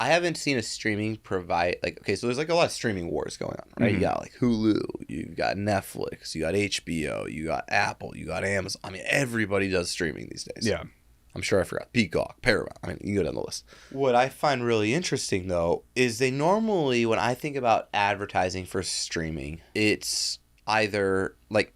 haven't seen a streaming provide like okay, so there's like a lot of streaming wars going on, right? You got like Hulu, you got Netflix, you got HBO, you got Apple, you got Amazon. I mean, everybody does streaming these days. Yeah. I'm sure I forgot. Peacock, Paramount. I mean, you can go down the list. What I find really interesting, though, is they normally, when I think about advertising for streaming, it's either, like,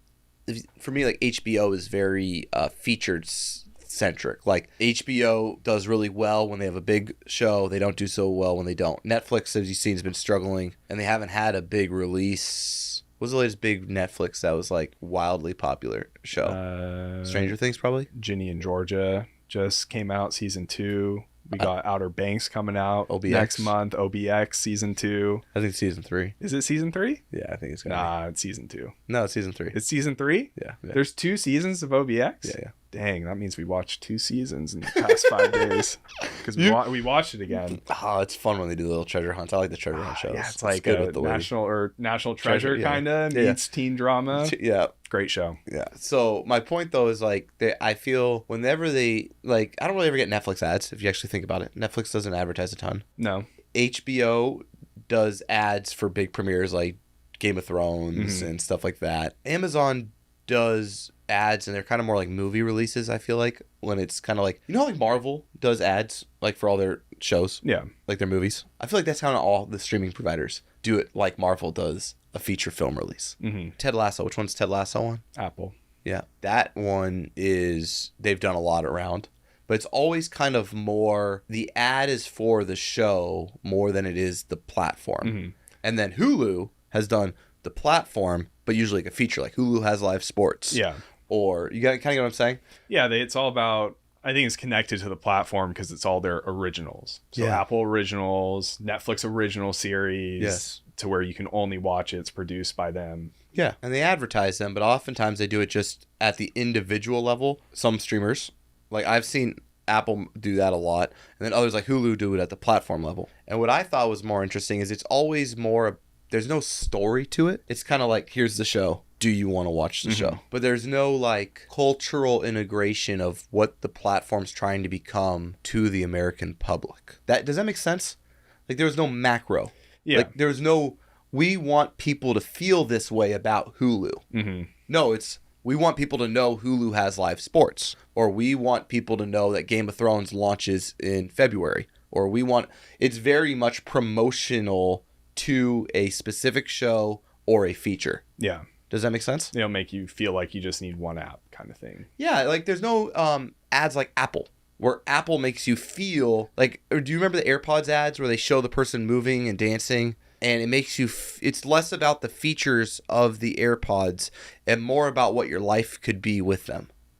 for me, like, HBO is very featured centric. Like, HBO does really well when they have a big show. They don't do so well when they don't. Netflix, as you've seen, has been struggling, and they haven't had a big release. What was the latest big Netflix that was, like, wildly popular show? Stranger Things, probably? Ginny and Georgia just came out, season 2. We got Outer Banks coming out OBX. next month. OBX season 2. I think season 3. Is it season 3? Yeah, I think it's gonna Nah, it's season 2. No, it's season 3. It's season 3? Yeah. There's 2 seasons of OBX? Yeah. Dang, that means we watched 2 seasons in the past 5 days. Because we watched it again. Oh, it's fun when they do little treasure hunts. I like the treasure hunt shows. Yeah, it's like a national treasure kind of meets teen drama. Yeah. Great show. Yeah. So my point though is like I feel whenever they like I don't really ever get Netflix ads if you actually think about it. Netflix doesn't advertise a ton. No. HBO does ads for big premieres like Game of Thrones and stuff like that. Amazon does ads and they're kind of more like movie releases, I feel like, when it's kind of like, you know how like Marvel does ads like for all their shows? Yeah. Like their movies? I feel like that's kind of all the streaming providers do it like Marvel does a feature film release. Ted Lasso. Which one's Ted Lasso on? Apple. Yeah. That one is, they've done a lot around. But it's always kind of more, the ad is for the show more than it is the platform. And then Hulu has done the platform, but usually like a feature. Like Hulu has live sports. Yeah. Or, you kind of get what I'm saying? Yeah, it's all about, I think it's connected to the platform because it's all their originals. So Apple originals, Netflix original series. Yes. To where you can only watch it. It's produced by them. Yeah. And they advertise them, but oftentimes they do it just at the individual level. Some streamers, like I've seen Apple do that a lot. And then others like Hulu do it at the platform level. And what I thought was more interesting is it's always more, there's no story to it. It's kind of like, here's the show. Do you want to watch the show? But there's no like cultural integration of what the platform's trying to become to the American public. Does that make sense? Like there's no macro. Yeah. Like there's no, we want people to feel this way about Hulu. No, it's, we want people to know Hulu has live sports. Or we want people to know that Game of Thrones launches in February. Or it's very much promotional to a specific show or a feature. Yeah. Does that make sense? It'll make you feel like you just need one app kind of thing. Yeah, like there's no ads like Apple, where Apple makes you feel like, or do you remember the AirPods ads where they show the person moving and dancing? And it makes you, it's less about the features of the AirPods and more about what your life could be with them.